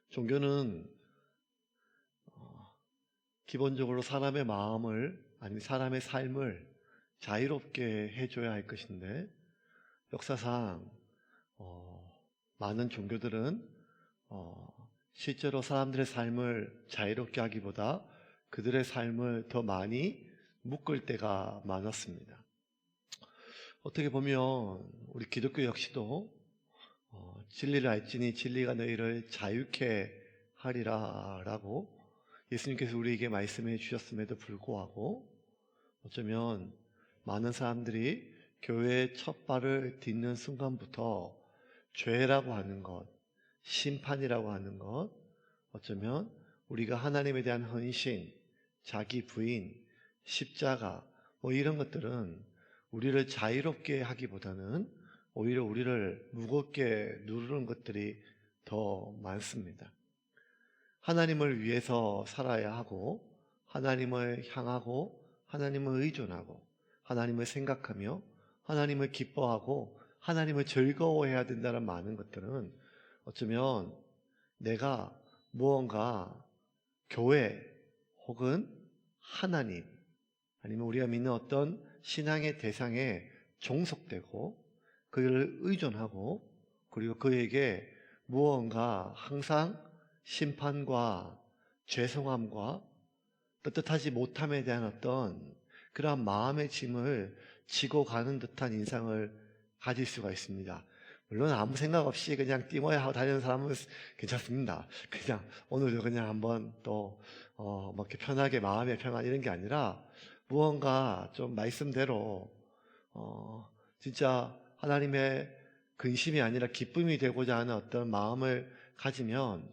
종교는 기본적으로 사람의 마음을 아니면 사람의 삶을 자유롭게 해줘야 할 것인데 역사상 많은 종교들은 실제로 사람들의 삶을 자유롭게 하기보다 그들의 삶을 더 많이 묶을 때가 많았습니다. 어떻게 보면 우리 기독교 역시도 진리를 알지니 진리가 너희를 자유케 하리라 라고 예수님께서 우리에게 말씀해 주셨음에도 불구하고 어쩌면 많은 사람들이 교회의 첫 발을 딛는 순간부터 죄라고 하는 것, 심판이라고 하는 것, 어쩌면 우리가 하나님에 대한 헌신, 자기 부인, 십자가 이런 것들은 우리를 자유롭게 하기보다는 오히려 우리를 무겁게 누르는 것들이 더 많습니다. 하나님을 위해서 살아야 하고 하나님을 향하고 하나님을 의존하고 하나님을 생각하며 하나님을 기뻐하고 하나님을 즐거워해야 된다는 많은 것들은 어쩌면 내가 무언가 교회 혹은 하나님 아니면 우리가 믿는 어떤 신앙의 대상에 종속되고 그를 의존하고 그리고 그에게 무언가 항상 심판과 죄송함과 떳떳하지 못함에 대한 어떤 그러한 마음의 짐을 지고 가는 듯한 인상을 가질 수가 있습니다. 물론 아무 생각 없이 그냥 띠모야 하고 다니는 사람은 괜찮습니다. 그냥 오늘도 그냥 한번 또 이렇게 편하게 마음의 평안 이런 게 아니라 무언가 좀 말씀대로 진짜 하나님의 근심이 아니라 기쁨이 되고자 하는 어떤 마음을 가지면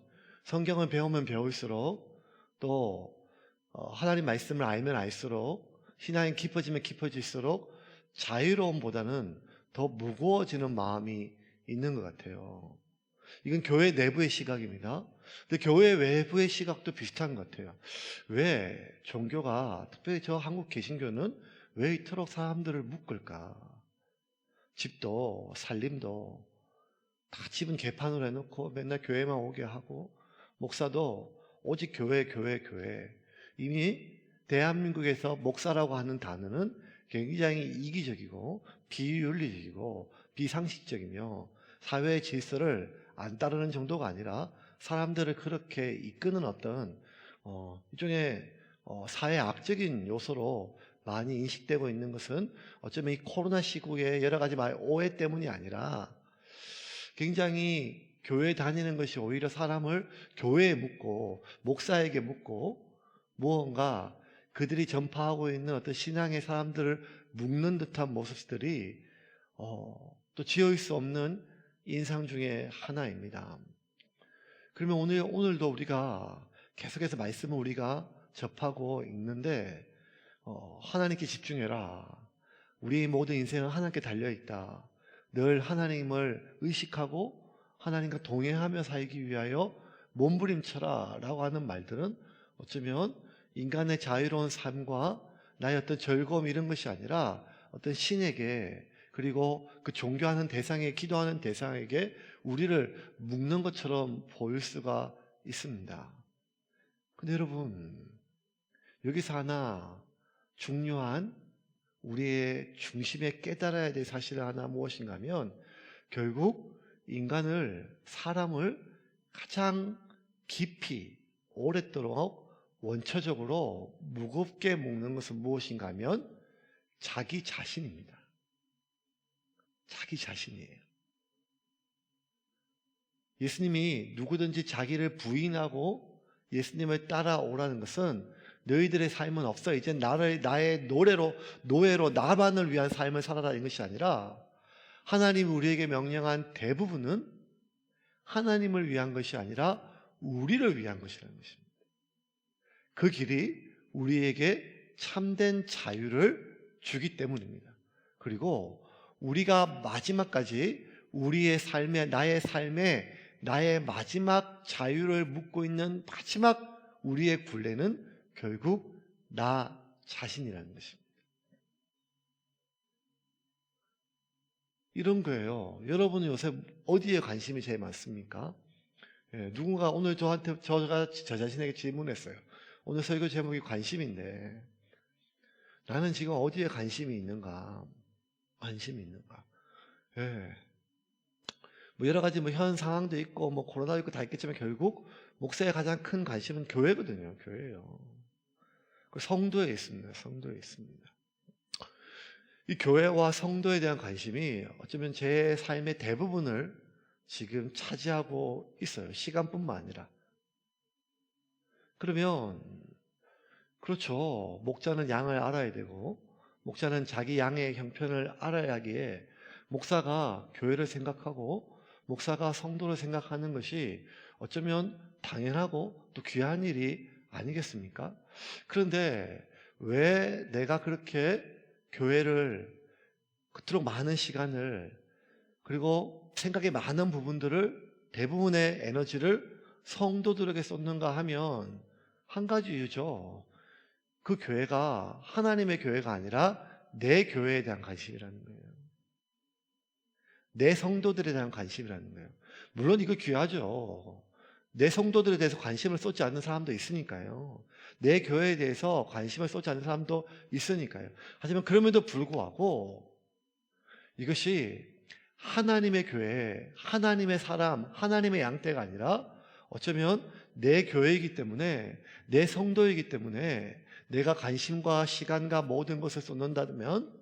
성경을 배우면 배울수록 또 하나님 말씀을 알면 알수록 신앙이 깊어지면 깊어질수록 자유로움보다는 더 무거워지는 마음이 있는 것 같아요. 이건 교회 내부의 시각입니다. 근데 교회 외부의 시각도 비슷한 것 같아요. 왜 종교가, 특별히 저 한국 개신교는 왜 이토록 사람들을 묶을까? 집도 살림도 다 집은 개판으로 해놓고 맨날 교회만 오게 하고 목사도 오직 교회. 이미 대한민국에서 목사라고 하는 단어는 굉장히 이기적이고 비윤리적이고 비상식적이며 사회의 질서를 안 따르는 정도가 아니라 사람들을 그렇게 이끄는 어떤 일종의 사회 악적인 요소로 많이 인식되고 있는 것은 어쩌면 이 코로나 시국의 여러 가지 오해 때문이 아니라 굉장히 교회 다니는 것이 오히려 사람을 교회에 묶고 목사에게 묶고 무언가 그들이 전파하고 있는 어떤 신앙의 사람들을 묶는 듯한 모습들이 또 지어올 수 없는 인상 중에 하나입니다. 그러면 오늘도 우리가 계속해서 말씀을 우리가 접하고 있는데 하나님께 집중해라. 우리 모든 인생은 하나님께 달려있다. 늘 하나님을 의식하고 하나님과 동행하며 살기 위하여 몸부림쳐라 라고 하는 말들은 어쩌면 인간의 자유로운 삶과 나의 어떤 즐거움 이런 것이 아니라 어떤 신에게 그리고 그 종교하는 대상에 기도하는 대상에게 우리를 묶는 것처럼 보일 수가 있습니다. 근데 여러분 여기서 하나 중요한 우리의 중심에 깨달아야 될 사실 하나 무엇인가 하면 결국 사람을 가장 깊이 오랫도록 원초적으로 무겁게 묶는 것은 무엇인가 하면 자기 자신입니다. 자기 자신이에요. 예수님이 누구든지 자기를 부인하고 예수님을 따라오라는 것은 너희들의 삶은 없어. 이제 나의 노예로 나만을 위한 삶을 살아라 이런 것이 아니라 하나님이 우리에게 명령한 대부분은 하나님을 위한 것이 아니라 우리를 위한 것이라는 것입니다. 그 길이 우리에게 참된 자유를 주기 때문입니다. 그리고 우리가 마지막까지 나의 마지막 자유를 묻고 있는 마지막 우리의 굴레는 결국 나 자신이라는 것입니다. 이런 거예요. 여러분은 요새 어디에 관심이 제일 많습니까? 누군가 오늘 저한테 저 자신에게 질문했어요. 오늘 설교 제목이 관심인데 나는 지금 어디에 관심이 있는가? 관심이 있는가? 예. 뭐 여러 가지 현 상황도 있고 코로나도 있고 다 있겠지만 결국 목사의 가장 큰 관심은 교회거든요. 교회예요. 그 성도에 있습니다. 성도에 있습니다. 이 교회와 성도에 대한 관심이 어쩌면 제 삶의 대부분을 지금 차지하고 있어요. 시간뿐만 아니라. 그러면 그렇죠. 목자는 양을 알아야 되고 목자는 자기 양의 형편을 알아야 하기에 목사가 교회를 생각하고 목사가 성도를 생각하는 것이 어쩌면 당연하고 또 귀한 일이 아니겠습니까? 그런데 왜 내가 그렇게 교회를 그토록 많은 시간을 그리고 생각의 많은 부분들을 대부분의 에너지를 성도들에게 쏟는가 하면 한 가지 이유죠. 그 교회가 하나님의 교회가 아니라 내 교회에 대한 관심이라는 거예요. 내 성도들에 대한 관심이라는 거예요. 물론 이거 귀하죠. 내 성도들에 대해서 관심을 쏟지 않는 사람도 있으니까요. 내 교회에 대해서 관심을 쏟지 않는 사람도 있으니까요. 하지만 그럼에도 불구하고 이것이 하나님의 교회, 하나님의 사람, 하나님의 양떼가 아니라 어쩌면 내 교회이기 때문에 내 성도이기 때문에 내가 관심과 시간과 모든 것을 쏟는다면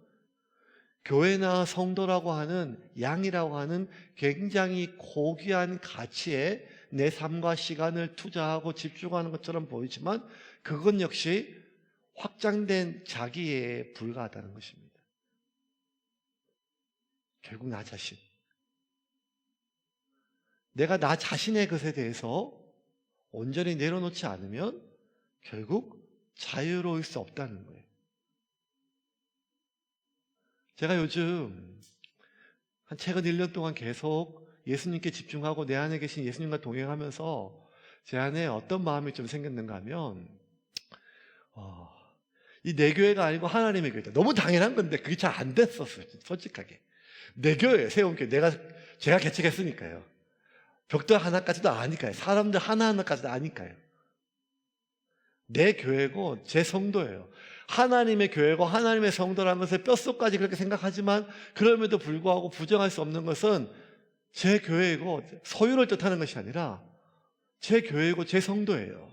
교회나 성도라고 하는 양이라고 하는 굉장히 고귀한 가치에 내 삶과 시간을 투자하고 집중하는 것처럼 보이지만 그건 역시 확장된 자기에 불과하다는 것입니다. 결국 나 자신. 내가 나 자신의 것에 대해서 온전히 내려놓지 않으면 결국 자유로울 수 없다는 거예요. 제가 요즘 최근 1년 동안 계속 예수님께 집중하고 내 안에 계신 예수님과 동행하면서 제 안에 어떤 마음이 좀 생겼는가 하면 이 내 교회가 아니고 하나님의 교회다. 너무 당연한 건데 그게 잘 안 됐었어요. 솔직하게. 내 교회, 세움교회 제가 개척했으니까요. 벽돌 하나까지도 아니까요. 사람들 하나하나까지도 아니까요. 내 교회고 제 성도예요. 하나님의 교회고 하나님의 성도라는 것을 뼛속까지 그렇게 생각하지만 그럼에도 불구하고 부정할 수 없는 것은 제 교회이고 소유를 뜻하는 것이 아니라 제 교회이고 제 성도예요.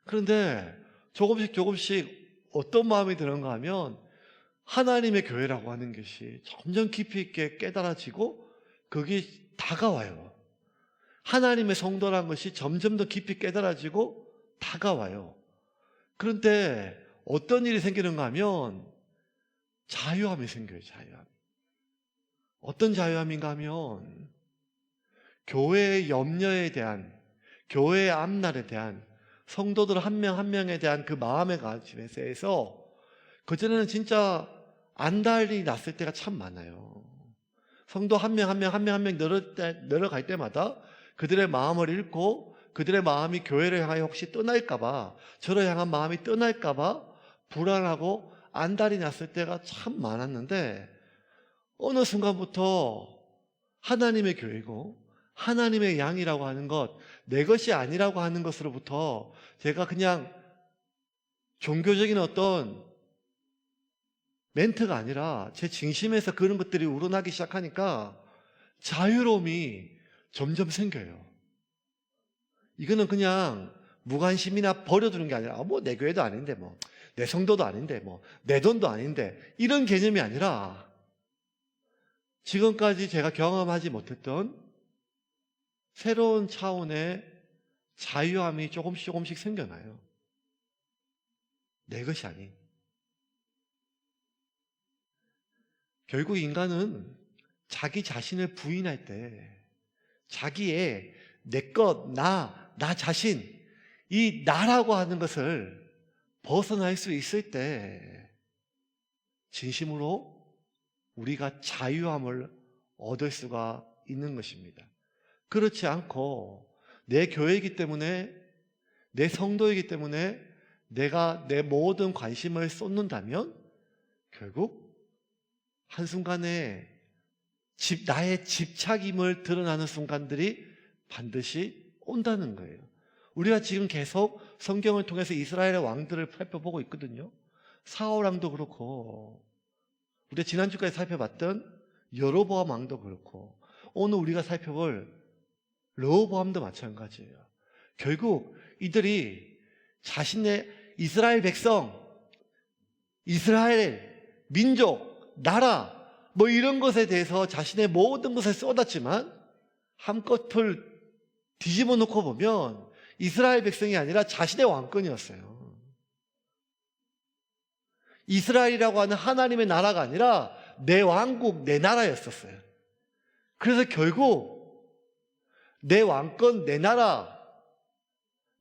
그런데 조금씩 어떤 마음이 드는가 하면 하나님의 교회라고 하는 것이 점점 깊이 있게 깨달아지고 그게 다가와요. 하나님의 성도라는 것이 점점 더 깊이 깨달아지고 다가와요. 그런데 어떤 일이 생기는가 하면 자유함이 생겨요. 자유함. 어떤 자유함인가 하면 교회의 염려에 대한, 교회의 앞날에 대한, 성도들 한 명 한 명에 대한 그 마음의 가짐에 대해서 그전에는 진짜 안달이 났을 때가 참 많아요. 성도 한 명 한 명 한 명 한 명 늘어갈 때마다 그들의 마음을 읽고 그들의 마음이 교회를 향하여 혹시 떠날까봐, 저를 향한 마음이 떠날까봐 불안하고 안달이 났을 때가 참 많았는데 어느 순간부터 하나님의 교회고 하나님의 양이라고 하는 것, 내 것이 아니라고 하는 것으로부터 제가 그냥 종교적인 어떤 멘트가 아니라 제 진심에서 그런 것들이 우러나기 시작하니까 자유로움이 점점 생겨요. 이거는 그냥 무관심이나 버려두는 게 아니라 내 교회도 아닌데 내 성도도 아닌데 내 돈도 아닌데 이런 개념이 아니라 지금까지 제가 경험하지 못했던 새로운 차원의 자유함이 조금씩 생겨나요. 내 것이 아닌. 결국 인간은 자기 자신을 부인할 때 자기의 내 것, 나 자신, 이 나라고 하는 것을 벗어날 수 있을 때 진심으로 우리가 자유함을 얻을 수가 있는 것입니다. 그렇지 않고 내 교회이기 때문에 내 성도이기 때문에 내가 내 모든 관심을 쏟는다면 결국 한순간에 나의 집착임을 드러나는 순간들이 반드시 온다는 거예요. 우리가 지금 계속 성경을 통해서 이스라엘의 왕들을 살펴보고 있거든요. 사울 왕도 그렇고, 우리가 지난주까지 살펴봤던 여로보암 왕도 그렇고, 오늘 우리가 살펴볼 르호보암도 마찬가지예요. 결국 이들이 자신의 이스라엘 백성, 이스라엘 민족, 나라 뭐 이런 것에 대해서 자신의 모든 것을 쏟았지만 한껏을 뒤집어 놓고 보면 이스라엘 백성이 아니라 자신의 왕권이었어요. 이스라엘이라고 하는 하나님의 나라가 아니라 내 왕국, 내 나라였었어요. 그래서 결국 내 왕권, 내 나라,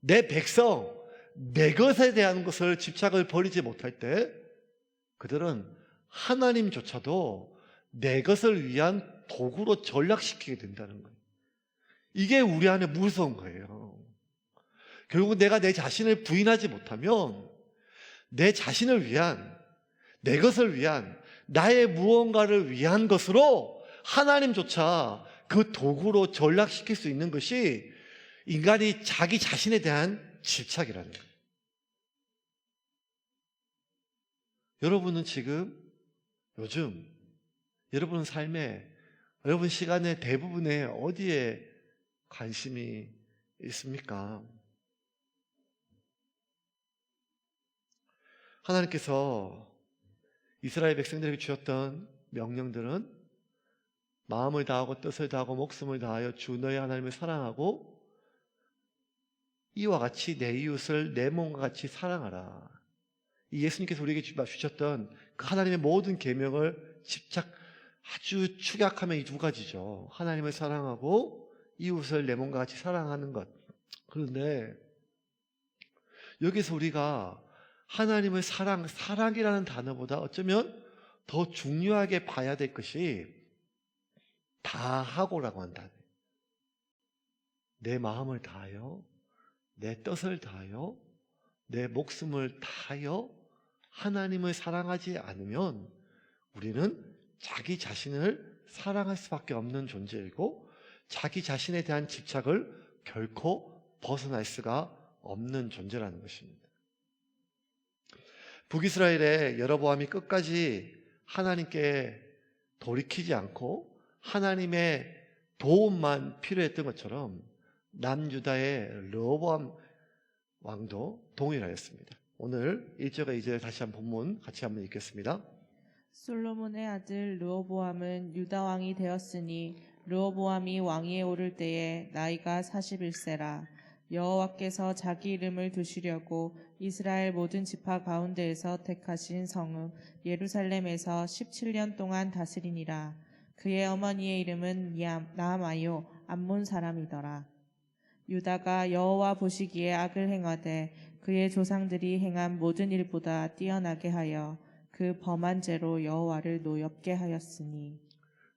내 백성, 내 것에 대한 것을 집착을 버리지 못할 때 그들은 하나님조차도 내 것을 위한 도구로 전락시키게 된다는 거예요. 이게 우리 안에 무서운 거예요. 결국 내가 내 자신을 부인하지 못하면 내 자신을 위한, 내 것을 위한, 나의 무언가를 위한 것으로 하나님조차 그 도구로 전락시킬 수 있는 것이 인간이 자기 자신에 대한 집착이라는 거예요. 여러분은 지금 요즘 여러분 삶에, 여러분 시간의 대부분에 어디에 관심이 있습니까? 하나님께서 이스라엘 백성들에게 주셨던 명령들은 마음을 다하고 뜻을 다하고 목숨을 다하여 주 너의 하나님을 사랑하고 이와 같이 내 이웃을 내 몸과 같이 사랑하라. 이 예수님께서 우리에게 주셨던 그 하나님의 모든 계명을 아주 축약하면 이 두 가지죠. 하나님을 사랑하고 이웃을 내 몸과 같이 사랑하는 것. 그런데 여기서 우리가 하나님을 사랑이라는 단어보다 어쩌면 더 중요하게 봐야 될 것이 다하고라고 한다. 내 마음을 다하여, 내 뜻을 다하여, 내 목숨을 다하여 하나님을 사랑하지 않으면 우리는 자기 자신을 사랑할 수밖에 없는 존재이고 자기 자신에 대한 집착을 결코 벗어날 수가 없는 존재라는 것입니다. 북이스라엘의 여로보암이 끝까지 하나님께 돌이키지 않고 하나님의 도움만 필요했던 것처럼 남유다의 르호보암 왕도 동일하였습니다. 오늘 1절과 2절 다시 한번 본문 같이 한번 읽겠습니다. 솔로몬의 아들 르호보암은 유다 왕이 되었으니 르호보암이 왕위에 오를 때에 나이가 41세라. 여호와께서 자기 이름을 두시려고 이스라엘 모든 지파 가운데에서 택하신 성읍 예루살렘에서 17년 동안 다스리니라. 그의 어머니의 이름은 나아마요 암몬 사람이더라. 유다가 여호와 보시기에 악을 행하되 그의 조상들이 행한 모든 일보다 뛰어나게 하여 그 범한 죄로 여호와를 노엽게 하였으니.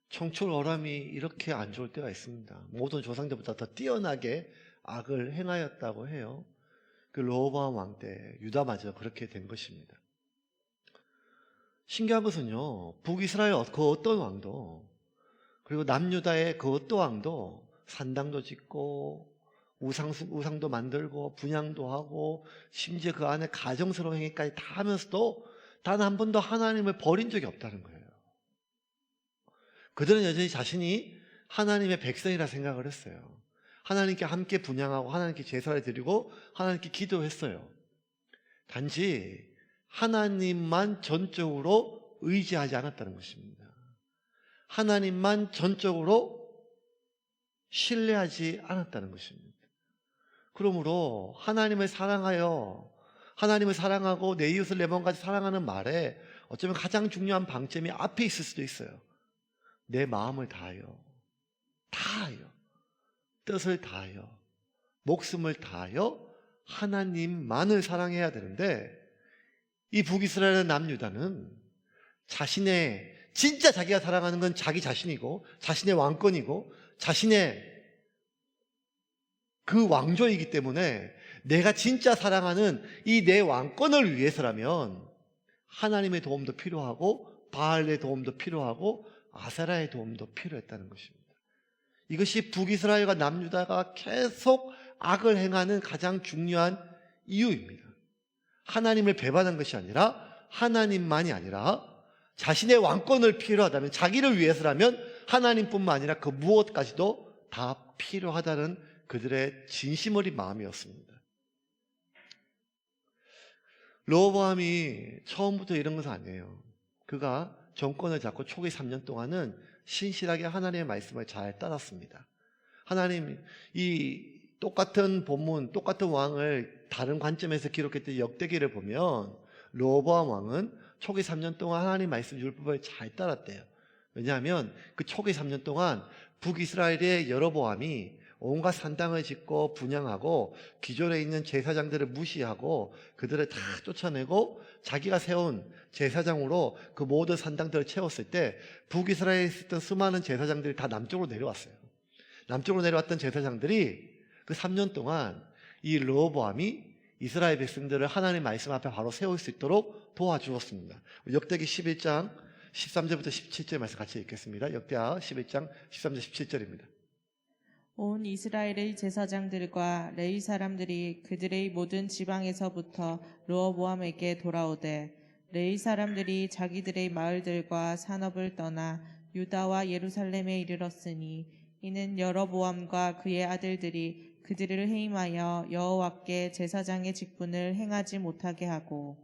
청출어람이 이렇게 안 좋을 때가 있습니다. 모든 조상들보다 더 뛰어나게 악을 행하였다고 해요. 그 르호보암 왕 때 유다마저 그렇게 된 것입니다. 신기한 것은요, 북이스라엘 그 어떤 왕도 그리고 남유다의 그 어떤 왕도 산당도 짓고 우상도 만들고 분향도 하고 심지어 그 안에 가정스러운 행위까지 다 하면서도 단 한 번도 하나님을 버린 적이 없다는 거예요. 그들은 여전히 자신이 하나님의 백성이라 생각을 했어요. 하나님께 함께 분향하고 하나님께 제사를 드리고 하나님께 기도했어요. 단지 하나님만 전적으로 의지하지 않았다는 것입니다. 하나님만 전적으로 신뢰하지 않았다는 것입니다. 그러므로 하나님을 사랑하고 내 이웃을 내 몸같이 사랑하는 말에 어쩌면 가장 중요한 방점이 앞에 있을 수도 있어요. 내 마음을 다하여, 뜻을 다하여, 목숨을 다하여 하나님만을 사랑해야 되는데 이 북이스라엘 남유다는 진짜 자기가 사랑하는 건 자기 자신이고 자신의 왕권이고 자신의 그 왕조이기 때문에 내가 진짜 사랑하는 이 내 왕권을 위해서라면 하나님의 도움도 필요하고 바알의 도움도 필요하고 아세라의 도움도 필요했다는 것입니다. 이것이 북이스라엘과 남유다가 계속 악을 행하는 가장 중요한 이유입니다. 하나님을 배반한 것이 아니라, 하나님만이 아니라 자신의 왕권을 필요하다면, 자기를 위해서라면 하나님뿐만 아니라 그 무엇까지도 다 필요하다는 그들의 진심 어린 마음이었습니다. 르호보암이 처음부터 이런 것은 아니에요. 그가 정권을 잡고 초기 3년 동안은 신실하게 하나님의 말씀을 잘 따랐습니다. 하나님, 이 똑같은 본문, 똑같은 왕을 다른 관점에서 기록했던 역대기를 보면 르호보암 왕은 초기 3년 동안 하나님 말씀 율법을 잘 따랐대요. 왜냐하면 그 초기 3년 동안 북이스라엘의 여로보암이 온갖 산당을 짓고 분향하고 기존에 있는 제사장들을 무시하고 그들을 다 쫓아내고 자기가 세운 제사장으로 그 모든 산당들을 채웠을 때 북이스라엘에 있었던 수많은 제사장들이 다 남쪽으로 내려왔어요. 남쪽으로 내려왔던 제사장들이 그 3년 동안 이 르호보암이 이스라엘 백성들을 하나님 말씀 앞에 바로 세울 수 있도록 도와주었습니다. 역대기 11장 13절부터 17절 말씀 같이 읽겠습니다. 역대하 11장 13절 17절입니다. 온 이스라엘의 제사장들과 레위 사람들이 그들의 모든 지방에서부터 르호보암에게 돌아오되 레위 사람들이 자기들의 마을들과 산업을 떠나 유다와 예루살렘에 이르렀으니 이는 여로보암과 그의 아들들이 그들을 해임하여 여호와께 제사장의 직분을 행하지 못하게 하고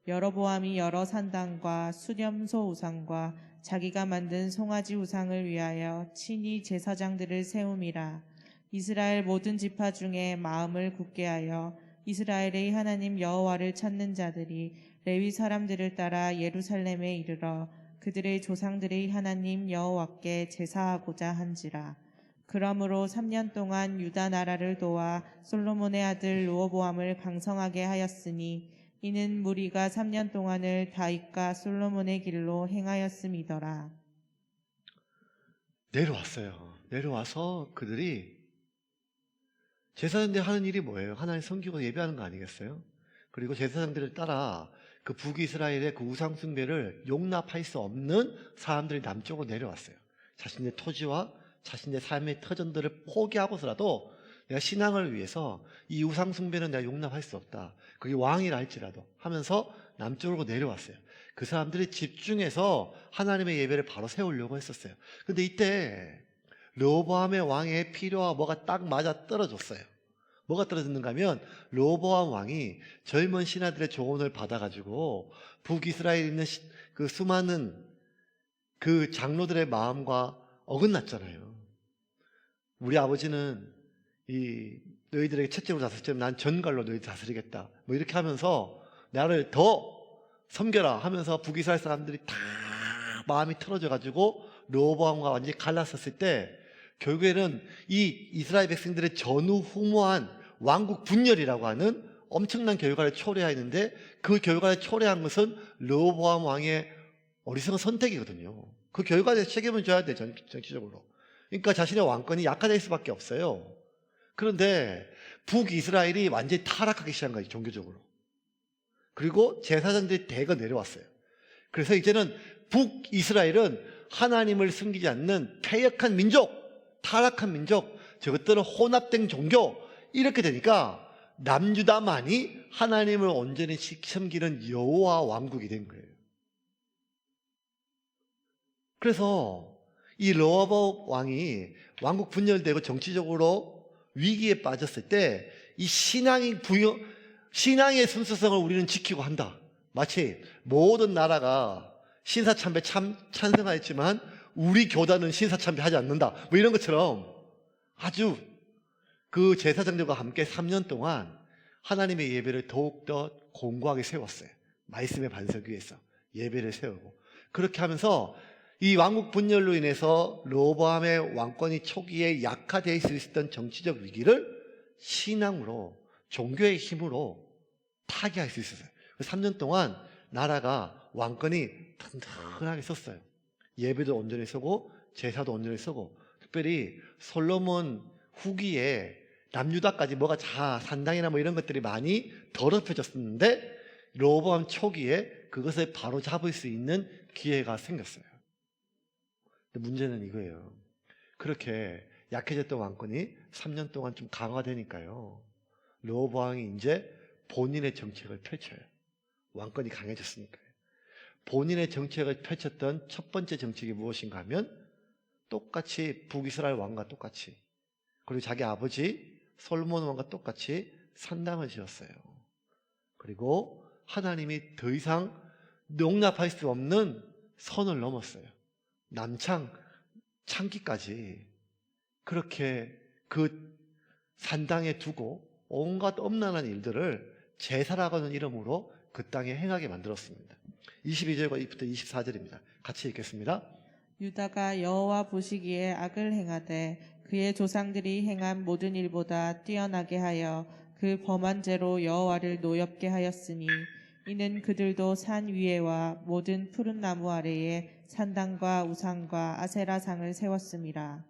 여로보암이 여러 산당과 수렴소 우상과 자기가 만든 송아지 우상을 위하여 친히 제사장들을 세움이라. 이스라엘 모든 지파 중에 마음을 굳게 하여 이스라엘의 하나님 여호와를 찾는 자들이 레위 사람들을 따라 예루살렘에 이르러 그들의 조상들의 하나님 여호와께 제사하고자 한지라. 그러므로 3년 동안 유다 나라를 도와 솔로몬의 아들 르호보암을 강성하게 하였으니 이는 무리가 3년 동안을 다윗과 솔로몬의 길로 행하였음이더라. 내려왔어요. 내려와서 그들이 제사장들이 하는 일이 뭐예요? 하나님 섬기고 예배하는 거 아니겠어요? 그리고 제사장들을 따라 그 북이스라엘의 그 우상 숭배를 용납할 수 없는 사람들이 남쪽으로 내려왔어요. 자신의 토지와 자신의 삶의 터전들을 포기하고서라도 내가 신앙을 위해서 이 우상 숭배는 내가 용납할 수 없다. 그게 왕이라 할지라도 하면서 남쪽으로 내려왔어요. 그 사람들이 집중해서 하나님의 예배를 바로 세우려고 했었어요. 근데 이때 르호보암의 왕의 필요와 뭐가 딱 맞아 떨어졌어요. 뭐가 떨어졌는가 하면 르호보암 왕이 젊은 신하들의 조언을 받아가지고 북이스라엘에 있는 그 수많은 그 장로들의 마음과 어긋났잖아요. 우리 아버지는 너희들에게 첫째로 다스렸지만 난 전갈로 너희들 다스리겠다. 뭐 이렇게 하면서 나를 더 섬겨라 하면서 북이스라엘 사람들이 다 마음이 틀어져가지고 르호보암과 완전히 갈랐었을 때 결국에는 이 이스라엘 백성들의 전후후무한 왕국 분열이라고 하는 엄청난 결과를 초래하였는데 그 결과를 초래한 것은 르호보암 왕의 어리석은 선택이거든요. 그 결과에 대해서 책임을 져야 돼, 정치적으로. 그러니까 자신의 왕권이 약화될 수밖에 없어요. 그런데 북이스라엘이 완전히 타락하기 시작한 거예요, 종교적으로. 그리고 제사장들이 대거 내려왔어요. 그래서 이제는 북이스라엘은 하나님을 숨기지 않는 패역한 민족, 타락한 민족, 저것들은 혼합된 종교, 이렇게 되니까 남유다만이 하나님을 온전히 섬기는 여호와 왕국이 된 거예요. 그래서 이 르호보암 왕이 왕국 분열되고 정치적으로 위기에 빠졌을 때 이 신앙의 순수성을 우리는 지키고 한다. 마치 모든 나라가 신사참배 찬성하였지만 우리 교단은 신사참배하지 않는다. 뭐 이런 것처럼 아주 그 제사장들과 함께 3년 동안 하나님의 예배를 더욱더 공고하게 세웠어요. 말씀의 반석 위에서 예배를 세우고 그렇게 하면서 이 왕국 분열로 인해서 르호보암의 왕권이 초기에 약화되어 있을 수 있었던 정치적 위기를 신앙으로 종교의 힘으로 타개할 수 있었어요. 3년 동안 나라가 왕권이 튼튼하게 섰어요. 예배도 온전히 서고 제사도 온전히 서고 특별히 솔로몬 후기에 남유다까지 뭐가 산당이나 뭐 이런 것들이 많이 더럽혀졌었는데 르호보암 초기에 그것을 바로 잡을 수 있는 기회가 생겼어요. 근데 문제는 이거예요. 그렇게 약해졌던 왕권이 3년 동안 좀 강화되니까요. 르호보암이 이제 본인의 정책을 펼쳐요. 왕권이 강해졌으니까요. 본인의 정책을 펼쳤던 첫 번째 정책이 무엇인가 하면 똑같이 북이스라엘 왕과 똑같이, 그리고 자기 아버지 솔로몬 왕과 똑같이 산당을 지었어요. 그리고 하나님이 더 이상 용납할 수 없는 선을 넘었어요. 남창, 창기까지 그렇게 그 산당에 두고 온갖 엄란한 일들을 제사라고 하는 이름으로 그 땅에 행하게 만들었습니다. 22절부터 24절입니다. 같이 읽겠습니다. 유다가 여호와 보시기에 악을 행하되 그의 조상들이 행한 모든 일보다 뛰어나게 하여 그 범한 죄로 여호와를 노엽게 하였으니 이는 그들도 산 위에와 모든 푸른 나무 아래에 산당과 우상과 아세라상을 세웠음이라.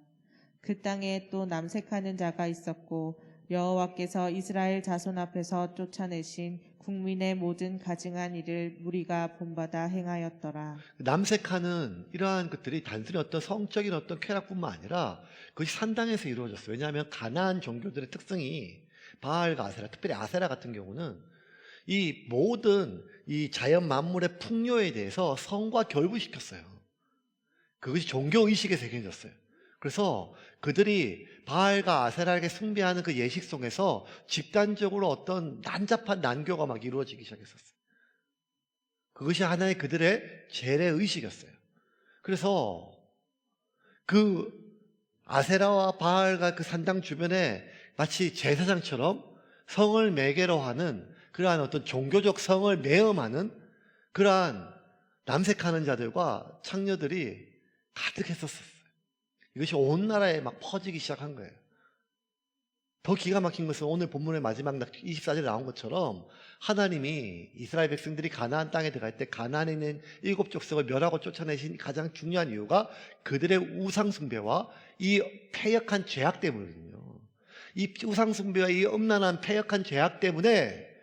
그 땅에 또 남색하는 자가 있었고 여호와께서 이스라엘 자손 앞에서 쫓아내신 국민의 모든 가증한 일을 무리가 본받아 행하였더라. 남색하는 이러한 것들이 단순히 어떤 성적인 어떤 쾌락뿐만 아니라 그것이 산당에서 이루어졌어요. 왜냐하면 가나안 종교들의 특성이 바알과 아세라, 특별히 아세라 같은 경우는 이 모든 이 자연 만물의 풍요에 대해서 성과 결부시켰어요. 그것이 종교의식에 새겨졌어요. 그래서 그들이 바알과 아세라에게 숭배하는 그 예식 속에서 집단적으로 어떤 난잡한 난교가 막 이루어지기 시작했었어요. 그것이 하나의 그들의 재래의식이었어요. 그래서 그 아세라와 바알과 그 산당 주변에 마치 제사장처럼 성을 매개로 하는 그러한 어떤 종교적 성을 매음하는 그러한 남색하는 자들과 창녀들이 가득했었어요. 이것이 온 나라에 막 퍼지기 시작한 거예요. 더 기가 막힌 것은 오늘 본문의 마지막 24절에 나온 것처럼 하나님이 이스라엘 백성들이 가나안 땅에 들어갈 때 가나안에 있는 7 족속을 멸하고 쫓아내신 가장 중요한 이유가 그들의 우상 숭배와 이 패역한 죄악 때문이거든요. 이 우상 숭배와 이 음란한 패역한 죄악 때문에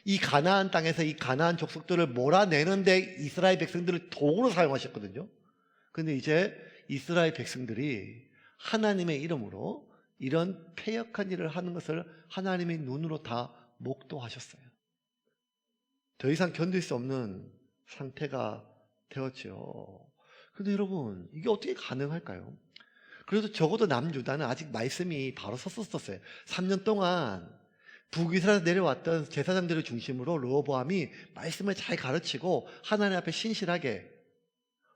이 가나안 땅에서 이 가나안 족속들을 몰아내는데 이스라엘 백성들을 도구로 사용하셨거든요. 그런데 이제 이스라엘 백성들이 하나님의 이름으로 이런 패역한 일을 하는 것을 하나님의 눈으로 다 목도하셨어요. 더 이상 견딜 수 없는 상태가 되었죠. 그런데 여러분, 이게 어떻게 가능할까요? 그래도 적어도 남유다는 아직 말씀이 바로 섰었어요. 3년 동안 북이스라엘에서 내려왔던 제사장들을 중심으로 르호보암이 말씀을 잘 가르치고 하나님 앞에 신실하게,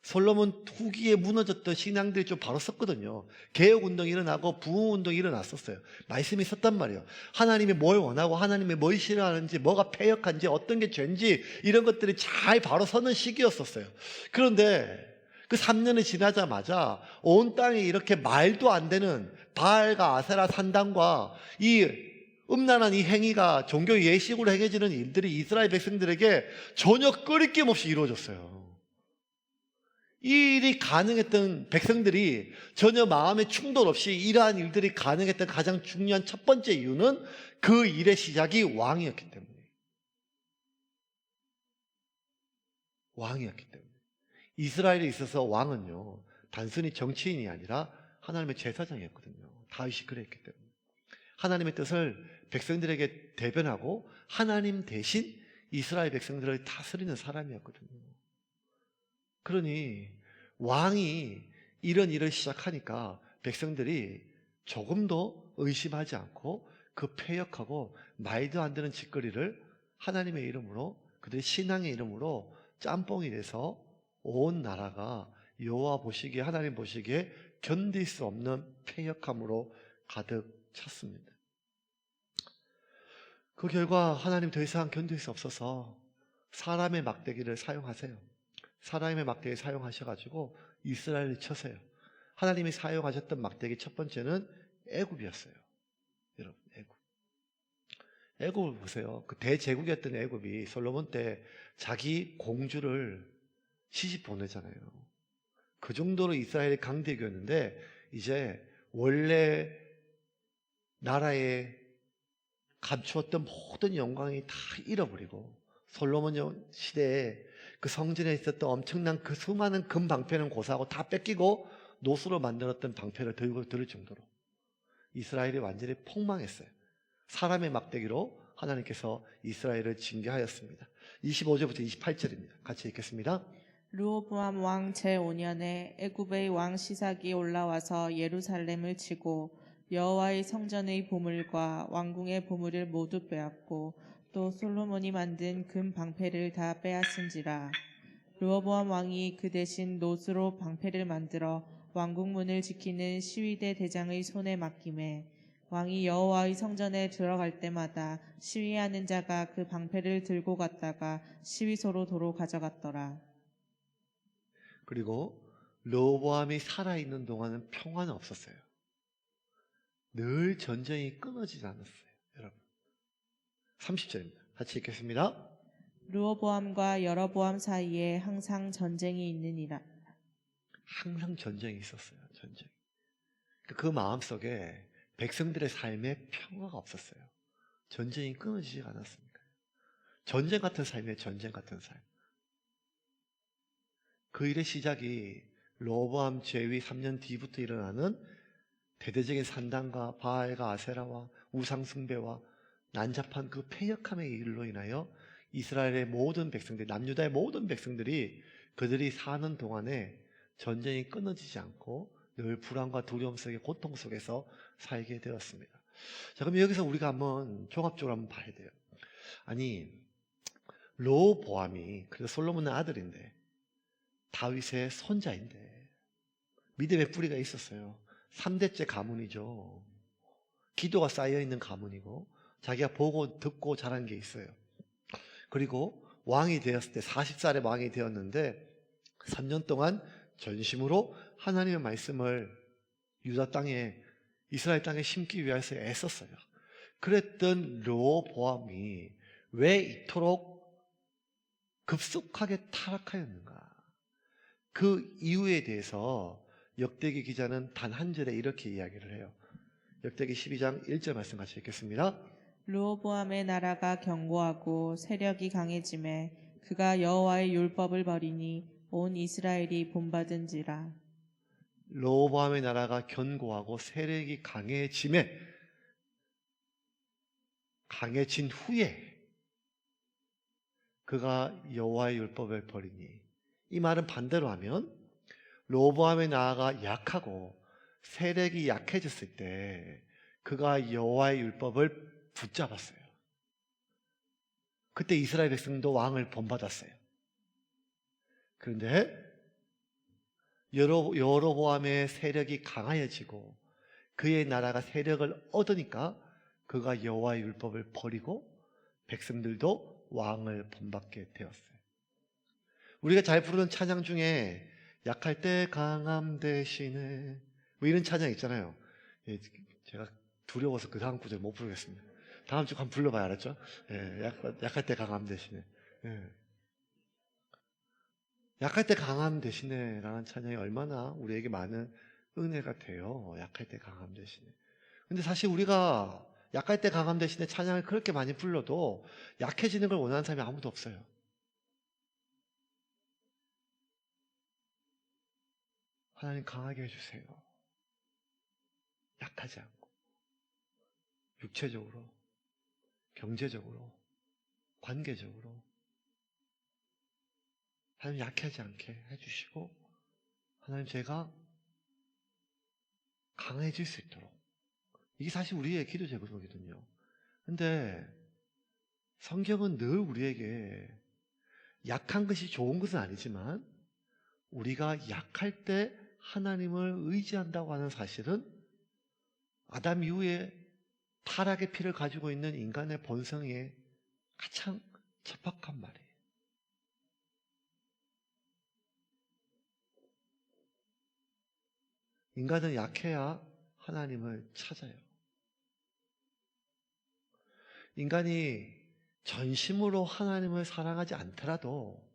솔로몬 후기에 무너졌던 신앙들이 좀 바로 섰거든요. 개혁운동이 일어나고 부흥운동이 일어났었어요. 말씀이 섰단 말이에요. 하나님이 뭘 원하고 하나님이 뭘 싫어하는지, 뭐가 패역한지, 어떤 게 죄인지 이런 것들이 잘 바로 서는 시기였었어요. 그런데 그 3년이 지나자마자 온 땅에 이렇게 말도 안 되는 바알과 아세라 산당과 이 음란한 이 행위가 종교 예식으로 행해지는 일들이 이스라엘 백성들에게 전혀 끄리낌 없이 이루어졌어요. 이 일이 가능했던 백성들이 전혀 마음의 충돌 없이 이러한 일들이 가능했던 가장 중요한 첫 번째 이유는 그 일의 시작이 왕이었기 때문에. 왕이었기 때문에. 이스라엘에 있어서 왕은요, 단순히 정치인이 아니라 하나님의 제사장이었거든요. 다윗이 그랬기 때문에. 하나님의 뜻을 백성들에게 대변하고 하나님 대신 이스라엘 백성들을 다스리는 사람이었거든요. 그러니 왕이 이런 일을 시작하니까 백성들이 조금도 의심하지 않고 그 패역하고 말도 안 되는 짓거리를 하나님의 이름으로, 그들의 신앙의 이름으로 짬뽕이 돼서 온 나라가 여호와 보시기에, 하나님 보시기에 견딜 수 없는 패역함으로 가득 찼습니다. 그 결과 하나님 더 이상 견딜 수 없어서 사람의 막대기를 사용하세요. 사람의 막대기 사용하셔가지고 이스라엘을 쳐세요. 하나님이 사용하셨던 막대기 첫 번째는 애굽이었어요. 여러분, 애굽을 보세요. 그 대제국이었던 애굽이 솔로몬 때 자기 공주를 시집 보내잖아요. 그 정도로 이스라엘이 강대국이었는데 이제 원래 나라에 감추었던 모든 영광이 다 잃어버리고 솔로몬 시대에 그 성전에 있었던 엄청난 그 수많은 금 방패는 고사하고 다 뺏기고 노수로 만들었던 방패를 들고 들을 정도로 이스라엘이 완전히 폭망했어요. 사람의 막대기로 하나님께서 이스라엘을 징계하였습니다. 25절부터 28절입니다. 같이 읽겠습니다. 르호보암 왕 제5년에 애굽의 왕 시삭이 올라와서 예루살렘을 치고 여호와의 성전의 보물과 왕궁의 보물을 모두 빼앗고 또 솔로몬이 만든 금 방패를 다 빼앗은지라. 르호보암 왕이 그 대신 놋으로 방패를 만들어 왕궁문을 지키는 시위대 대장의 손에 맡김에 왕이 여호와의 성전에 들어갈 때마다 시위하는 자가 그 방패를 들고 갔다가 시위소로 도로 가져갔더라. 그리고 르호보암이 살아있는 동안은 평화는 없었어요. 늘 전쟁이 끊어지지 않았어요. 여러분 30절입니다. 같이 읽겠습니다. 르호보암과 여로보암 사이에 항상 전쟁이 있느니라. 항상 전쟁이 있었어요. 전쟁. 그 마음속에 백성들의 삶에 평화가 없었어요. 전쟁이 끊어지지 않았습니까? 전쟁 같은 삶이에요. 전쟁 같은 삶. 그 일의 시작이 르호보암 제위 3년 뒤부터 일어나는 대대적인 산당과 바알과 아세라와 우상 숭배와 난잡한 그 패역함의 일로 인하여 이스라엘의 모든 백성들, 남유다의 모든 백성들이 그들이 사는 동안에 전쟁이 끊어지지 않고 늘 불안과 두려움 속에 고통 속에서 살게 되었습니다. 자, 그럼 여기서 우리가 한번 종합적으로 한번 봐야 돼요. 아니, 르호보암이 그래서 솔로몬의 아들인데 다윗의 손자인데 믿음의 뿌리가 있었어요. 3대째 가문이죠. 기도가 쌓여있는 가문이고 자기가 보고 듣고 자란 게 있어요. 그리고 왕이 되었을 때 40살에 왕이 되었는데 3년 동안 전심으로 하나님의 말씀을 유다 땅에 이스라엘 땅에 심기 위해서 애썼어요. 그랬던 르호보암이 왜 이토록 급속하게 타락하였는가? 그 이유에 대해서 역대기 기자는 단 한 절에 이렇게 이야기를 해요. 역대기 12장 1절 말씀 같이 읽겠습니다. 르호보암의 나라가 견고하고 세력이 강해짐에 그가 여호와의 율법을 버리니 온 이스라엘이 본받은지라. 르호보암의 나라가 견고하고 세력이 강해진 후에 그가 여호와의 율법을 버리니, 이 말은 반대로 하면 르호보암의 나라가 약하고 세력이 약해졌을 때 그가 여호와의 율법을 붙잡았어요. 그때 이스라엘 백성도 왕을 본받았어요. 그런데 여로보암의 세력이 강하여지고 그의 나라가 세력을 얻으니까 그가 여호와의 율법을 버리고 백성들도 왕을 본받게 되었어요. 우리가 잘 부르는 찬양 중에 약할 때 강함 대신에 뭐 이런 찬양 있잖아요. 제가 두려워서 그 다음 구절 못 부르겠습니다. 다음 주 한번 불러봐야 알았죠? 약할 때 강함 대신에. 약할 때 강함 대신에 라는 찬양이 얼마나 우리에게 많은 은혜가 돼요. 약할 때 강함 대신에. 근데 사실 우리가 약할 때 강함 대신에 찬양을 그렇게 많이 불러도 약해지는 걸 원하는 사람이 아무도 없어요. 하나님 강하게 해주세요. 약하지 않고 육체적으로, 경제적으로, 관계적으로 하나님 약하지 않게 해주시고 하나님 제가 강해질 수 있도록, 이게 사실 우리의 기도 제목이거든요. 근데 성경은 늘 우리에게 약한 것이 좋은 것은 아니지만 우리가 약할 때 하나님을 의지한다고 하는 사실은 아담 이후에 타락의 피를 가지고 있는 인간의 본성에 가장 적합한 말이에요. 인간은 약해야 하나님을 찾아요. 인간이 전심으로 하나님을 사랑하지 않더라도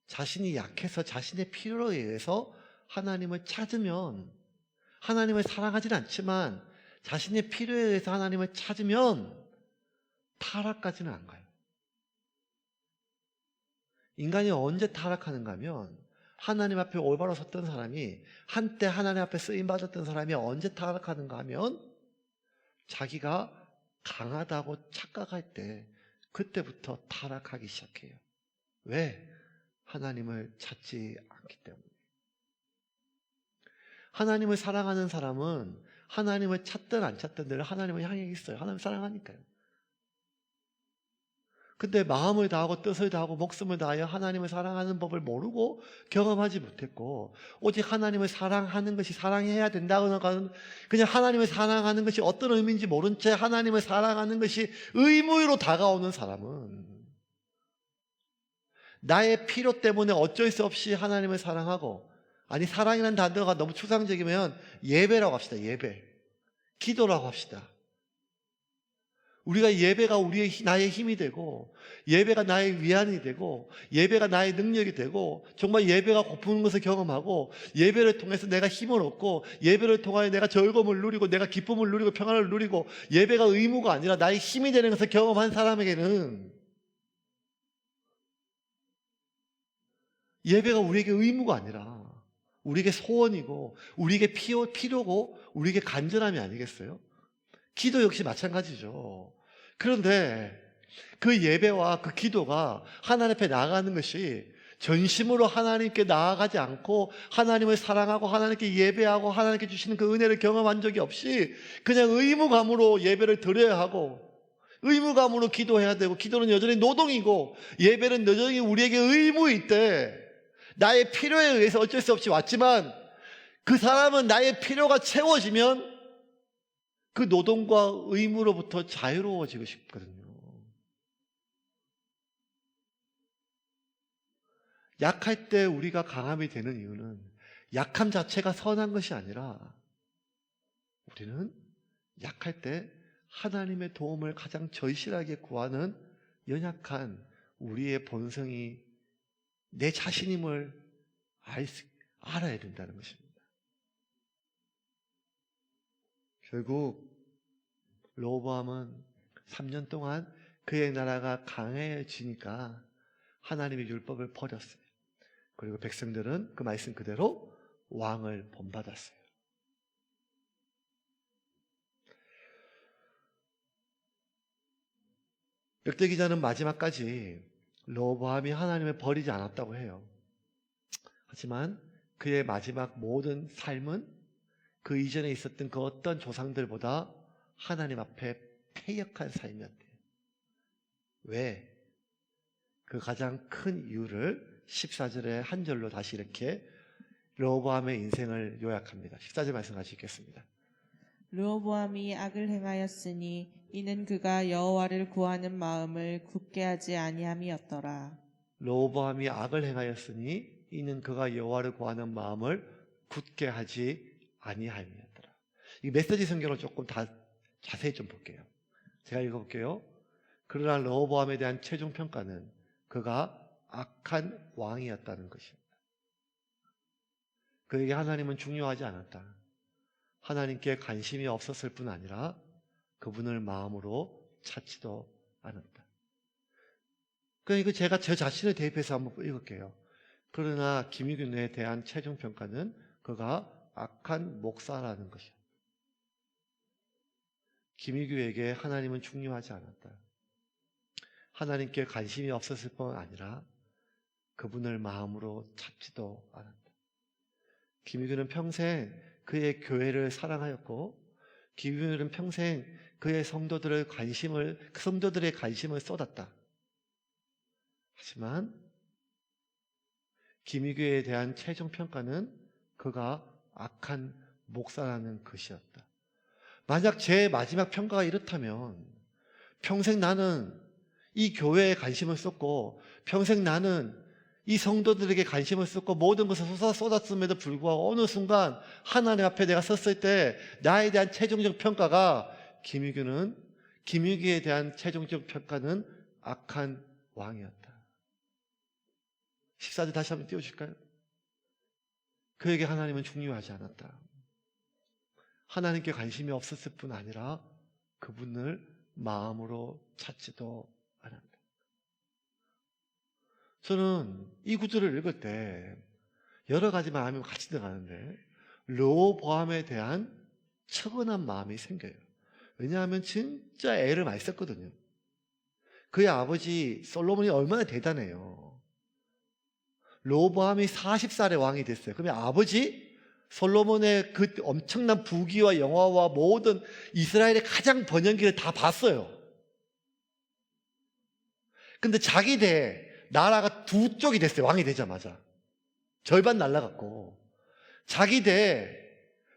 자신이 약해서 자신의 필요에 의해서 하나님을 찾으면, 하나님을 사랑하지는 않지만 자신의 필요에 의해서 하나님을 찾으면 타락까지는 안 가요. 인간이 언제 타락하는가 하면 하나님 앞에 올바로 섰던 사람이, 한때 하나님 앞에 쓰임받았던 사람이 언제 타락하는가 하면 자기가 강하다고 착각할 때 그때부터 타락하기 시작해요. 왜? 하나님을 찾지 않기 때문에. 하나님을 사랑하는 사람은 하나님을 찾든 안 찾든 늘 하나님을 향해 있어요. 하나님 사랑하니까요. 근데 마음을 다하고 뜻을 다하고 목숨을 다하여 하나님을 사랑하는 법을 모르고 경험하지 못했고, 오직 하나님을 사랑하는 것이 사랑해야 된다고 그냥 하나님을 사랑하는 것이 어떤 의미인지 모른 채 하나님을 사랑하는 것이 의무로 다가오는 사람은 나의 필요 때문에 어쩔 수 없이 하나님을 사랑하고, 아니 사랑이라는 단어가 너무 추상적이면 예배라고 합시다. 예배, 기도라고 합시다. 우리가 예배가 나의 힘이 되고, 예배가 나의 위안이 되고, 예배가 나의 능력이 되고, 정말 예배가 고프는 것을 경험하고, 예배를 통해서 내가 힘을 얻고, 예배를 통하여 내가 즐거움을 누리고, 내가 기쁨을 누리고, 평안을 누리고, 예배가 의무가 아니라 나의 힘이 되는 것을 경험한 사람에게는 예배가 우리에게 의무가 아니라 우리에게 소원이고, 우리에게 필요고, 우리에게 간절함이 아니겠어요? 기도 역시 마찬가지죠. 그런데 그 예배와 그 기도가 하나님 앞에 나아가는 것이 전심으로 하나님께 나아가지 않고, 하나님을 사랑하고 하나님께 예배하고 하나님께 주시는 그 은혜를 경험한 적이 없이 그냥 의무감으로 예배를 드려야 하고, 의무감으로 기도해야 되고, 기도는 여전히 노동이고, 예배는 여전히 우리에게 의무일 때, 나의 필요에 의해서 어쩔 수 없이 왔지만 그 사람은 나의 필요가 채워지면 그 노동과 의무로부터 자유로워지고 싶거든요. 약할 때 우리가 강함이 되는 이유는 약함 자체가 선한 것이 아니라, 우리는 약할 때 하나님의 도움을 가장 절실하게 구하는 연약한 우리의 본성이 내 자신임을 알아야 된다는 것입니다. 결국 르호보암은 3년 동안 그의 나라가 강해지니까 하나님의 율법을 버렸어요. 그리고 백성들은 그 말씀 그대로 왕을 본받았어요. 역대 기자는 마지막까지 르호보암이 하나님을 버리지 않았다고 해요. 하지만 그의 마지막 모든 삶은 그 이전에 있었던 그 어떤 조상들보다 하나님 앞에 패역한 삶이었대요. 왜? 그 가장 큰 이유를 14절의 한 절로 다시 이렇게 르호보암의 인생을 요약합니다. 14절 말씀 같이 읽겠습니다. 르호보암이 악을 행하였으니 이는 그가 여호와를 구하는 마음을 굳게 하지 아니함이었더라. 르호보암이 악을 행하였으니 이는 그가 여호와를 구하는 마음을 굳게 하지 아니함이었더라. 이 메시지 성경을 조금 다 자세히 좀 볼게요. 제가 읽어볼게요. 그러나 르호보암에 대한 최종 평가는 그가 악한 왕이었다는 것입니다. 그에게 하나님은 중요하지 않았다. 하나님께 관심이 없었을 뿐 아니라 그분을 마음으로 찾지도 않았다. 그러니까 제가 제 자신을 대입해서 한번 읽을게요. 그러나 김유균에 대한 최종 평가는 그가 악한 목사라는 것이야. 김유규에게 하나님은 중요하지 않았다. 하나님께 관심이 없었을 뿐 아니라 그분을 마음으로 찾지도 않았다. 김유규는 평생 그의 교회를 사랑하였고, 김유규는 평생 그의 성도들의 관심을 쏟았다. 하지만 김유규에 대한 최종 평가는 그가 악한 목사라는 것이었다. 만약 제 마지막 평가가 이렇다면, 평생 나는 이 교회에 관심을 쏟고 평생 나는 이 성도들에게 관심을 쏟고 모든 것을 쏟았음에도 불구하고 어느 순간 하나님 앞에 내가 섰을 때 나에 대한 최종적 평가가 김유규에 대한 최종적 평가는 악한 왕이었다. 14절 다시 한번 띄워줄까요? 그에게 하나님은 중요하지 않았다. 하나님께 관심이 없었을 뿐 아니라 그분을 마음으로 찾지도 않았다. 저는 이 구절을 읽을 때 여러 가지 마음이 같이 들어가는데 르호보암에 대한 처근한 마음이 생겨요. 왜냐하면 진짜 애를 많이 썼거든요. 그의 아버지 솔로몬이 얼마나 대단해요. 르호보암이 40살에 왕이 됐어요. 그러면 아버지 솔로몬의 그 엄청난 부귀와 영화와 모든 이스라엘의 가장 번영기를 다 봤어요. 근데 자기 대에 나라가 두 쪽이 됐어요. 왕이 되자마자 절반 날라갔고, 자기 대에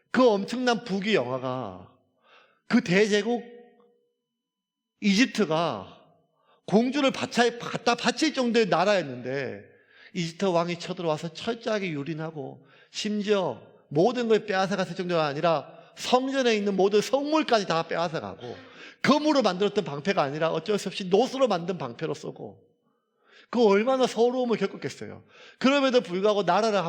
그 엄청난 부귀 영화가, 그 대제국 이집트가 공주를 갖다 바칠 정도의 나라였는데 이집트 왕이 쳐들어와서 철저하게 유린하고 심지어 모든 걸 빼앗아갔을 정도가 아니라 성전에 있는 모든 성물까지 다 빼앗아가고, 금으로 만들었던 방패가 아니라 어쩔 수 없이 노수로 만든 방패로 쓰고, 그 얼마나 서러움을 겪었겠어요. 그럼에도 불구하고 나라를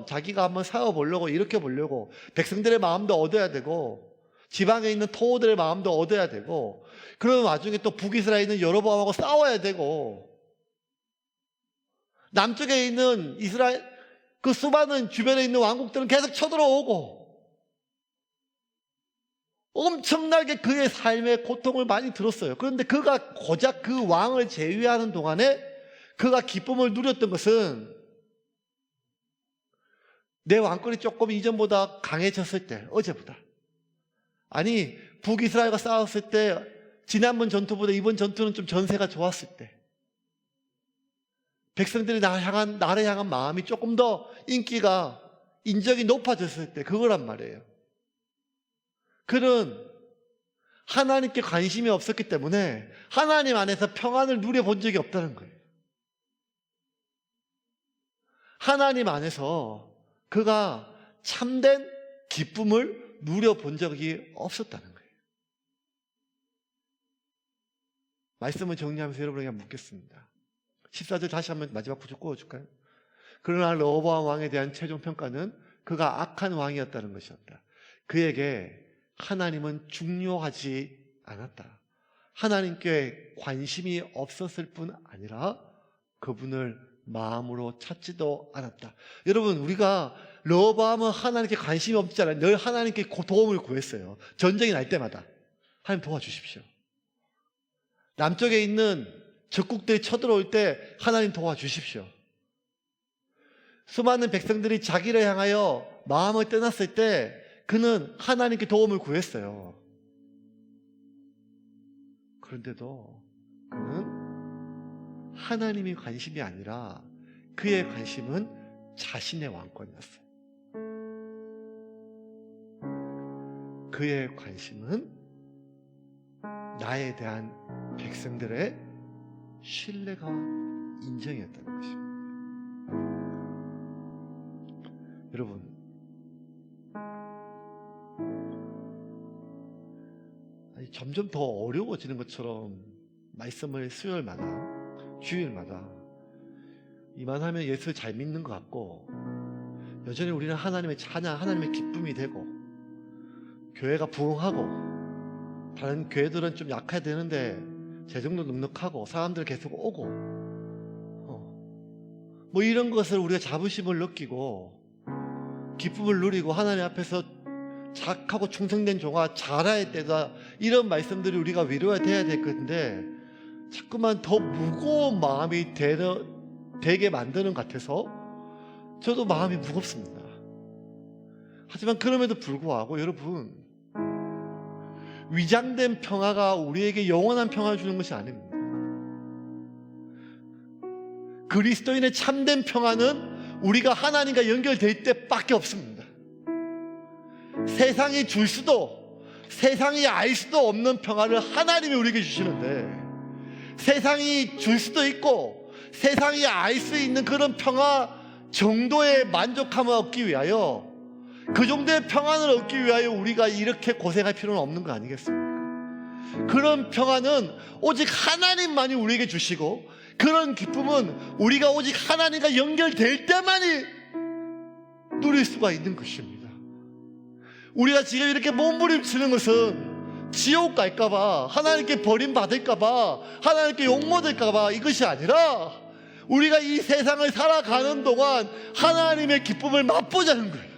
자기가 한번 세워보려고, 일으켜보려고 백성들의 마음도 얻어야 되고 지방에 있는 토호들의 마음도 얻어야 되고, 그런 와중에 또 북이스라엘에 있는 여로보암하고 싸워야 되고, 남쪽에 있는 이스라엘 그 수많은 주변에 있는 왕국들은 계속 쳐들어오고, 엄청나게 그의 삶의 고통을 많이 들었어요. 그런데 그가 고작 그 왕을 제위하는 동안에 그가 기쁨을 누렸던 것은 내 왕권이 조금 이전보다 강해졌을 때, 어제보다. 아니, 북이스라엘과 싸웠을 때 지난번 전투보다 이번 전투는 좀 전세가 좋았을 때, 백성들이 나를 향한 마음이 조금 더 인기가, 인정이 높아졌을 때, 그거란 말이에요. 그는 하나님께 관심이 없었기 때문에 하나님 안에서 평안을 누려본 적이 없다는 거예요. 하나님 안에서 그가 참된 기쁨을 누려본 적이 없었다는 거예요. 말씀을 정리하면서 여러분에게 묻겠습니다. 14절 다시 한번 마지막 구절 꽂아줄까요? 그러나 르호보암 왕에 대한 최종 평가는 그가 악한 왕이었다는 것이었다. 그에게 하나님은 중요하지 않았다. 하나님께 관심이 없었을 뿐 아니라 그분을 마음으로 찾지도 않았다. 여러분, 우리가 르호보암은 하나님께 관심이 없잖아요. 늘 하나님께 도움을 구했어요. 전쟁이 날 때마다 하나님 도와주십시오. 남쪽에 있는 적국들이 쳐들어올 때 하나님 도와주십시오. 수많은 백성들이 자기를 향하여 마음을 떠났을 때 그는 하나님께 도움을 구했어요. 그런데도 그는 하나님이 관심이 아니라 그의 관심은 자신의 왕권이었어요. 그의 관심은 나에 대한 백성들의 신뢰가 인정이었다는 것입니다. 여러분, 점점 더 어려워지는 것처럼 말씀을 수요일마다, 주일마다 이만하면 예수를 잘 믿는 것 같고, 여전히 우리는 하나님의 찬양, 하나님의 기쁨이 되고, 교회가 부흥하고, 다른 교회들은 좀 약해야 되는데 재정도 넉넉하고 사람들 계속 오고, 뭐 이런 것을 우리가 자부심을 느끼고 기쁨을 누리고 하나님 앞에서 착하고 충성된 종아 잘할 때다, 이런 말씀들이 우리가 위로가 돼야 될 건데 자꾸만 더 무거운 마음이 되게 만드는 것 같아서 저도 마음이 무겁습니다. 하지만 그럼에도 불구하고 여러분, 위장된 평화가 우리에게 영원한 평화를 주는 것이 아닙니다. 그리스도인의 참된 평화는 우리가 하나님과 연결될 때밖에 없습니다. 세상이 줄 수도, 세상이 알 수도 없는 평화를 하나님이 우리에게 주시는데, 세상이 줄 수도 있고 세상이 알 수 있는 그런 평화 정도의 만족함을 얻기 위하여, 그 정도의 평안을 얻기 위하여 우리가 이렇게 고생할 필요는 없는 거 아니겠습니까? 그런 평안은 오직 하나님만이 우리에게 주시고, 그런 기쁨은 우리가 오직 하나님과 연결될 때만이 누릴 수가 있는 것입니다. 우리가 지금 이렇게 몸부림치는 것은 지옥 갈까봐, 하나님께 버림받을까봐, 하나님께 욕먹을까봐 이것이 아니라 우리가 이 세상을 살아가는 동안 하나님의 기쁨을 맛보자는 거예요.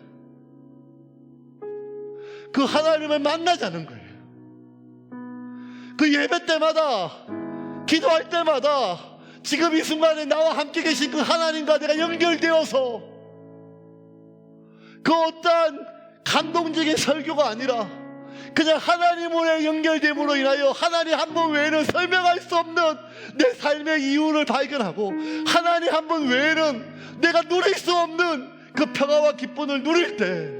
그 하나님을 만나자는 거예요. 그 예배 때마다, 기도할 때마다 지금 이 순간에 나와 함께 계신 그 하나님과 내가 연결되어서 그 어떠한 감동적인 설교가 아니라 그냥 하나님으로의 연결됨으로 인하여 하나님 한 분 외에는 설명할 수 없는 내 삶의 이유를 발견하고 하나님 한 분 외에는 내가 누릴 수 없는 그 평화와 기쁨을 누릴 때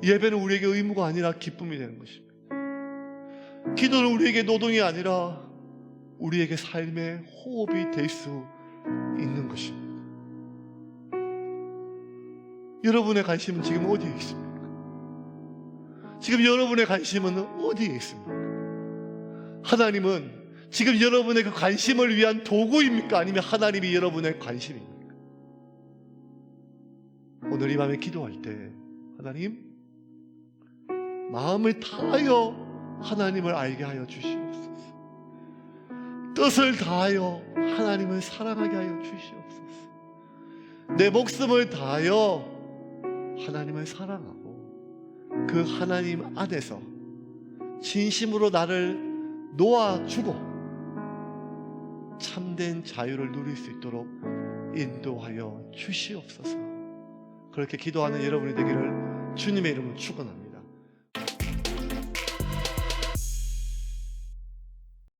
예배는 우리에게 의무가 아니라 기쁨이 되는 것입니다. 기도는 우리에게 노동이 아니라 우리에게 삶의 호흡이 될 수 있는 것입니다. 여러분의 관심은 지금 어디에 있습니까? 지금 여러분의 관심은 어디에 있습니까? 하나님은 지금 여러분의 그 관심을 위한 도구입니까? 아니면 하나님이 여러분의 관심입니까? 오늘 이 밤에 기도할 때 하나님, 마음을 다하여 하나님을 알게 하여 주시옵소서. 뜻을 다하여 하나님을 사랑하게 하여 주시옵소서. 내 목숨을 다하여 하나님을 사랑하고 그 하나님 안에서 진심으로 나를 놓아주고 참된 자유를 누릴 수 있도록 인도하여 주시옵소서. 그렇게 기도하는 여러분이 되기를 주님의 이름으로 축원합니다.